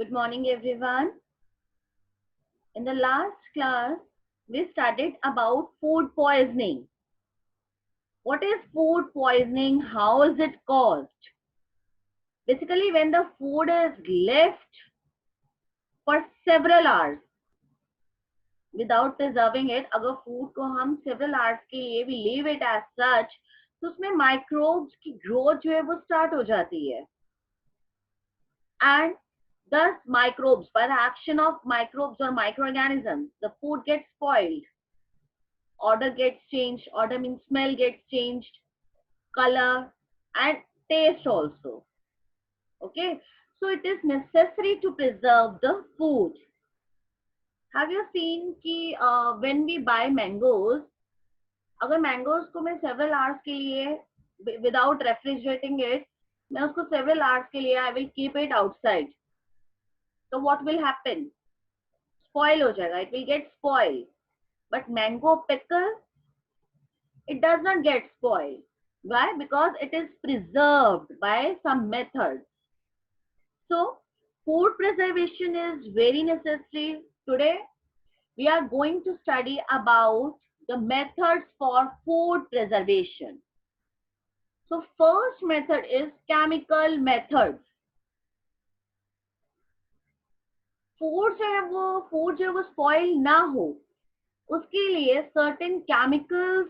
Good morning, everyone. In the last class, we studied about food poisoning. What is food poisoning? How is it caused? Basically, when the food is left for several hours without preserving it, अगर food को हम several hours के लिए we leave it as such, तो उसमें microbes की growth जो है वो start हो जाती है. And thus microbes, by the action of microbes or microorganisms, the food gets spoiled. Order gets changed. Order means smell gets changed, color and taste also. Okay, so it is necessary to preserve the food. Have you seen कि when we buy mangoes, अगर mangoes को मैं several hours के लिए without refrigerating it, मैं उसको several hours के लिए I will keep it outside. So what will happen? Spoil हो जाएगा. It will get spoiled. But mango pickle, it does not get spoiled. Why? Because it is preserved by some method. So, food preservation is very necessary. Today, we are going to study about the methods for food preservation. So, first method is chemical methods. Food जो है वो spoil ना हो, उसके लिए certain chemicals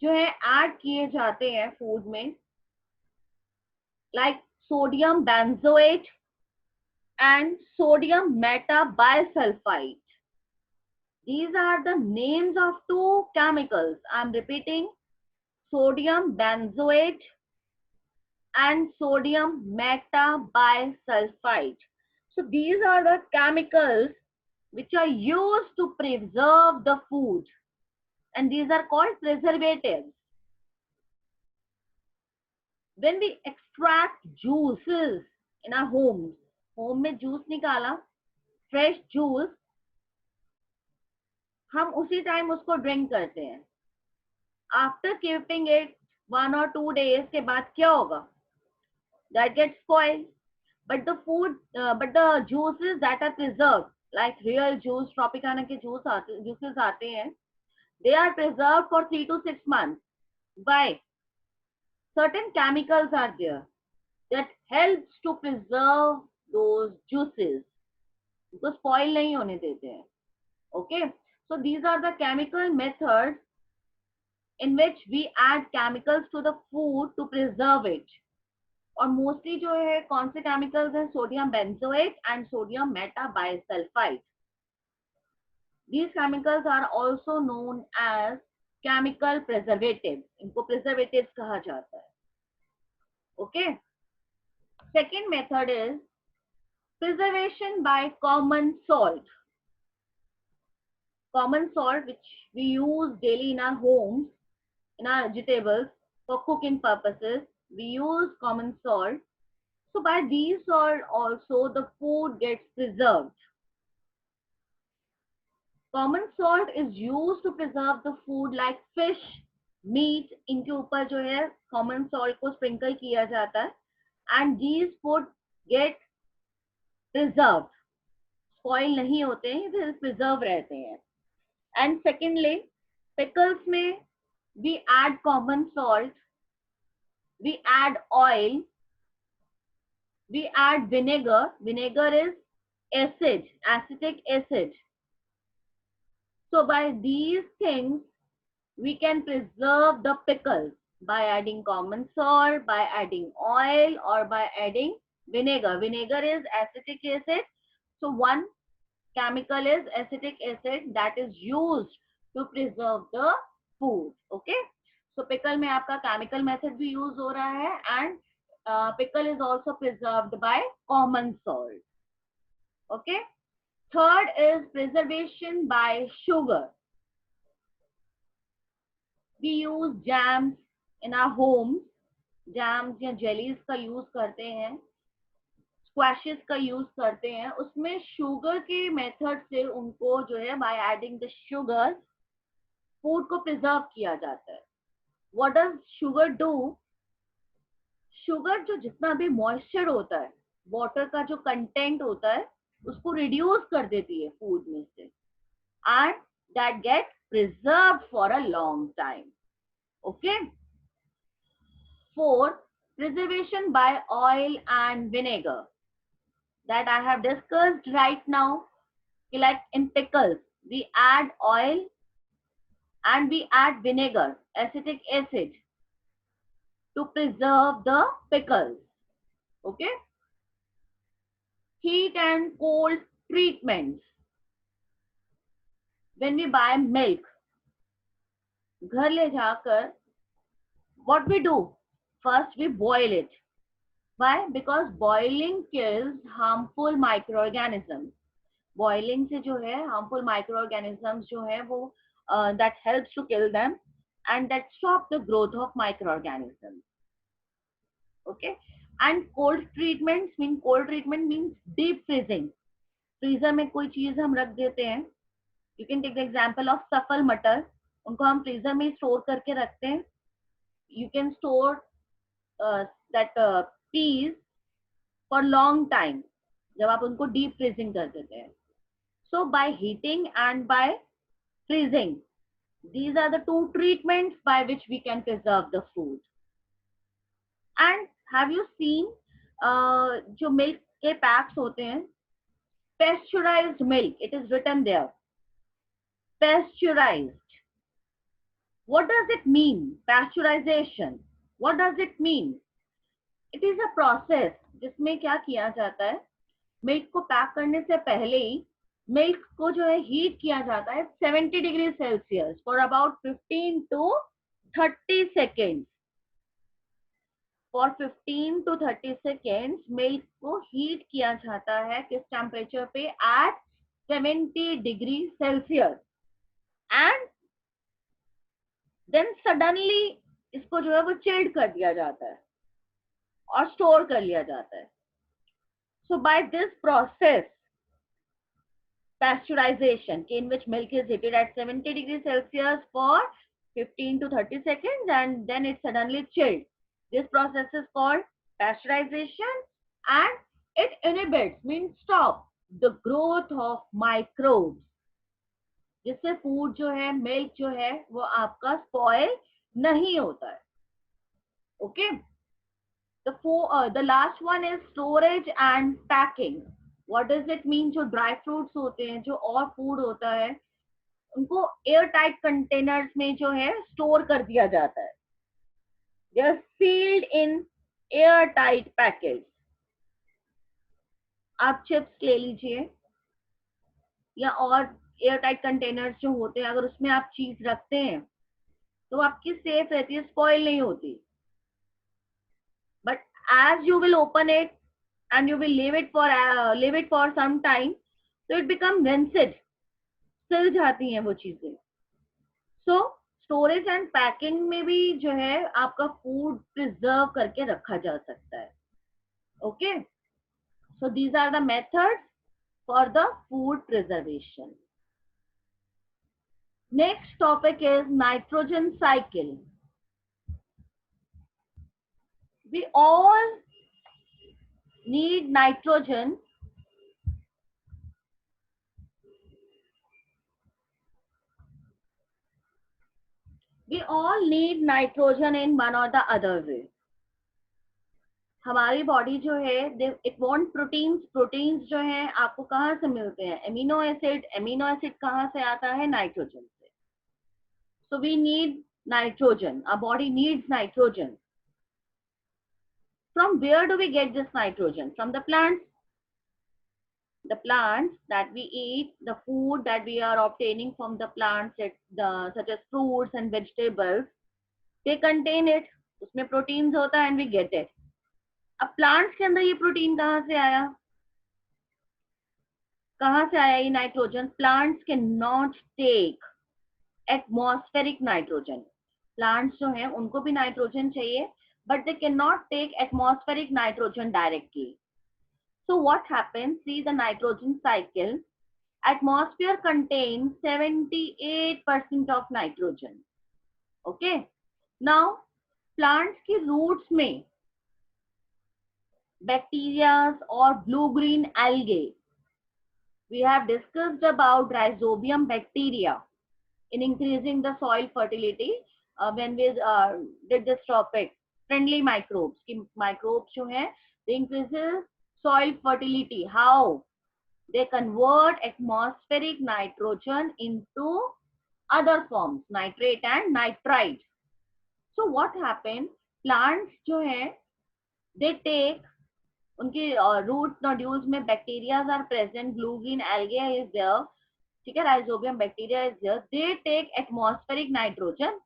जो है add किए जाते हैं फूड में, like sodium benzoate and sodium metabisulfite. These are the names of two chemicals. I am repeating, sodium benzoate and sodium metabisulfite. So these are the chemicals which are used to preserve the food, and these are called preservatives. When we extract juices in our homes, home में juice निकाला, fresh juice, हम उसी time उसको drink करते हैं. After keeping it 1 or 2 days के बाद क्या होगा? That gets spoiled. But the food, but the juices that are preserved, like real juice, Tropicana के juices आते हैं, they are preserved for 3 to 6 months. Why? Certain chemicals are there that helps to preserve those juices. उनको spoil नहीं होने देते हैं. Okay, so these are the chemical methods in which we add chemicals to the food to preserve it. और mostly जो है कौन से chemicals हैं? Sodium benzoate and sodium metabisulfite. These chemicals are also known as chemical preservatives. इनको preservatives कहा जाता है. Okay. Second method is preservation by common salt. Common salt which we use daily in our homes, in our vegetables for cooking purposes, we use common salt. So by these salt also the food gets preserved. Common salt is used to preserve the food like fish, meat. इनके ऊपर जो है common salt को sprinkle किया जाता है, and these food get preserved. Spoil नहीं होते हैं, they preserve रहते हैं. And secondly, pickles में we add common salt, we add oil, we add vinegar. Vinegar is acid, acetic acid. So by these things, we can preserve the pickles by adding common salt, by adding oil, or by adding vinegar. Vinegar is acetic acid. So one chemical is acetic acid that is used to preserve the food. Okay. So pickle में आपका chemical method भी use हो रहा है, and pickle is also preserved by common salt. Okay. Third is preservation by sugar. We use jams in our homes. Jams या jellies का use करते हैं, squashes का use करते हैं. उसमें sugar के method से उनको जो है by adding the sugar, food को preserve किया जाता है. What does sugar do? Sugar जो जितना भी moisture होता है, वाटर का जो कंटेंट होता है उसको रिड्यूस कर देती है फूड में से, and that get preserve for a long time. Okay. Fourth, preservation by oil and vinegar, that I have discussed right now. Like in pickles, we add oil and we add vinegar, acetic acid, to preserve the pickles. Okay. Heat and cold treatments. When we buy milk, घर ले जाकर, what we do? First we boil it. Why? Because boiling kills harmful microorganisms. Boiling से जो है harmful microorganisms जो है वो that helps to kill them and that stop the growth of microorganisms. Okay. And cold treatment means deep freezing. Freezer में कोई चीज हम रख देते हैं. You can take the example of Safal matar. उनको हम फ्रीजर में स्टोर करके रखते हैं. You can store that peas for long time जब आप उनको डीप फ्रीजिंग कर देते हैं. So by heating and by freezing, these are the two treatments by which we can preserve the food. And have you seen जो milk के packs होते हैं, pasteurized milk, it is written there, pasteurized. What does it mean? Pasteurization, what does it mean? It is a process जिसमें क्या किया जाता है, milk को पैक करने से पहले ही मिल्क को जो है हीट किया जाता है 70 degree Celsius for about 15 to 30 seconds. For 15 to 30 seconds milk को हीट किया जाता है किस टेम्परेचर पे? At 70 degree Celsius. And then suddenly इसको जो है वो चिल्ड कर दिया जाता है और स्टोर कर लिया जाता है. So by this process, pasteurization, in which milk is heated at 70 degrees Celsius for 15 to 30 seconds and then it's suddenly chilled. This process is called pasteurization and it inhibits, means stop the growth of microbes. जिससे food जो है, milk जो है वो आपका spoil नहीं होता है. Okay. The last one is storage and packing. What does it mean? जो ड्राई फ्रूट्स होते हैं, जो और फूड होता है, उनको एयर टाइट कंटेनर्स में जो है स्टोर कर दिया जाता है. They are sealed in air tight packets. आप चिप्स ले लीजिए या और एयर टाइट कंटेनर्स जो होते हैं, अगर उसमें आप चीज रखते हैं तो आपकी सेफ रहती है, स्पॉइल नहीं होती. But as you will open it and you will leave it for some time, so it become rancid, सिल जाती हैं वो चीजें. सो स्टोरेज एंड पैकिंग में भी जो है आपका फूड प्रिजर्व करके रखा जा सकता है. Okay. So these are the methods for the food preservation. Next topic is nitrogen cycle. We all need nitrogen in one or the other way. हमारी बॉडी जो है इट वांट प्रोटीन्स जो है आपको कहाँ से मिलते हैं? एमिनो एसिड कहाँ से आता है? नाइट्रोजन से. So we need nitrogen. Our body needs nitrogen. From where do we get this nitrogen? From the plants. The plants that we eat, the food that we are obtaining from the plants, such as fruits and vegetables, they contain it. उसमें proteins होता है and we get it. अब plants के अंदर ये protein कहाँ से आया? कहाँ से आया ये nitrogen? Plants cannot take atmospheric nitrogen. Plants जो हैं उनको भी nitrogen चाहिए, but they cannot take atmospheric nitrogen directly. So what happens? See the nitrogen cycle. Atmosphere contains 78% of nitrogen. Okay. Now plants की roots में bacteria or blue-green algae. We have discussed about rhizobium bacteria in increasing the soil fertility when we did this topic. Friendly microbes. कि microbes जो हैं, they increases soil fertility. How? They convert atmospheric nitrogen into other forms, nitrate and nitrite. So what happen? Plants जो हैं, they take उनके root nodules में bacterias are present, blue green algae is there, ठीक है, rhizobium bacteria is there, they take atmospheric nitrogen,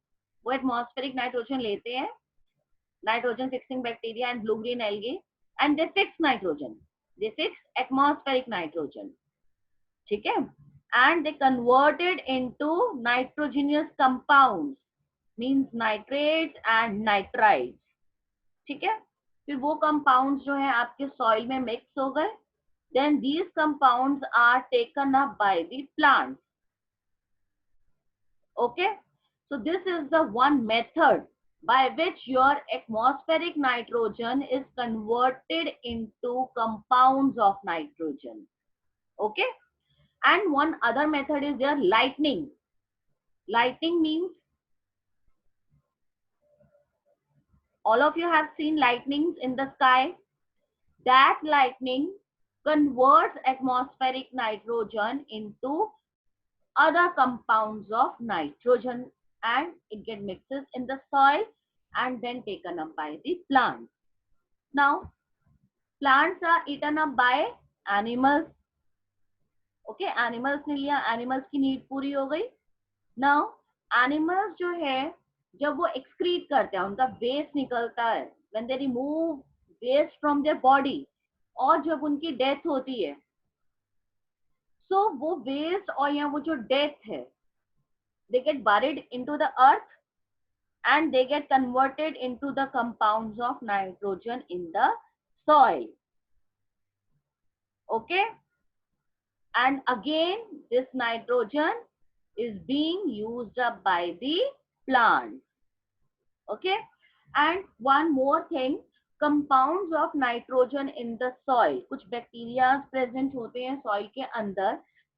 वो atmospheric nitrogen लेते हैं, nitrogen fixing bacteria and blue green algae, and they fix nitrogen, they fix atmospheric nitrogen, ठीक है, and they converted into nitrogenous compounds, means nitrates and nitrites, ठीक है, फिर वो compounds जो है आपके सॉइल में मिक्स हो गए, then these compounds are taken up by the plant. Okay, so this is the one method by which your atmospheric nitrogen is converted into compounds of nitrogen. Okay, and one other method is there, lightning. Lightning means all of you have seen lightnings in the sky. That lightning converts atmospheric nitrogen into other compounds of nitrogen and it get mixes in the soil and then taken up by the plants. Now, plants are eaten up by animals. Okay, animals ने लिया, animals की need पूरी हो गई. Now, animals जो है जब वो excrete करते हैं, उनका waste निकलता है, when they remove waste from their body, और जब उनकी डेथ होती है, so वो वेस्ट और या वो जो डेथ है, they get buried into the earth and they get converted into the compounds of nitrogen in the soil. Okay, and again this nitrogen is being used up by the plants. Okay, and one more thing, compounds of nitrogen in the soil, कुछ bacteria present होते हैं soil के अंदर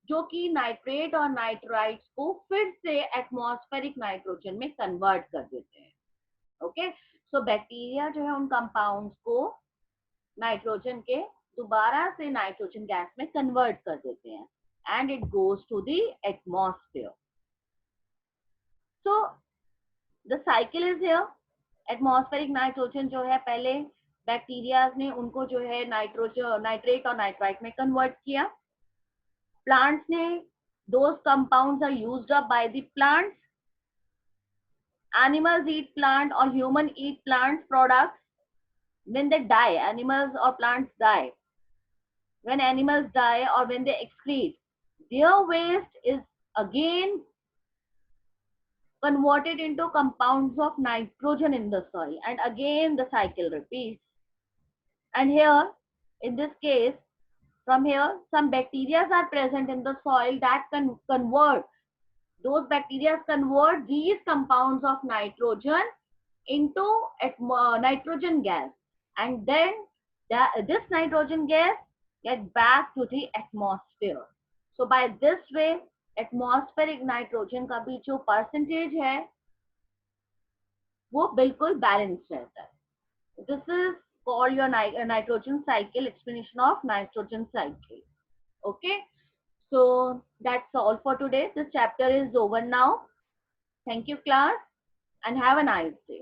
जो कि nitrate और nitrites को फिर से एटमॉस्फेरिक नाइट्रोजन में कन्वर्ट कर देते हैं. ओके, सो बैक्टीरिया जो है उन कंपाउंड्स को नाइट्रोजन के दोबारा से नाइट्रोजन गैस में कन्वर्ट कर देते हैं and it goes to the atmosphere. So the cycle is here. Atmospheric nitrogen जो है पहले बैक्टीरिया ने उनको जो है नाइट्रोजन, नाइट्रेट और नाइट्राइट में कन्वर्ट किया. प्लांट्स ने, those compounds are used up by the plants. Animals eat plant or human eat plant products. When they die, animals or plants die. When animals die or when they excrete, their waste is again converted into compounds of nitrogen in the soil and again the cycle repeats. And here in this case, from here some bacteria are present in the soil that can convert, those bacteria convert these compounds of nitrogen into nitrogen gas and then this nitrogen gas get back to the atmosphere. So by this way atmospheric nitrogen का भी जो percentage है वो बिल्कुल balance रहता है. This is called your nitrogen cycle, explanation of nitrogen cycle. Okay, so that's all for today. This chapter is over now. Thank you class and have a nice day.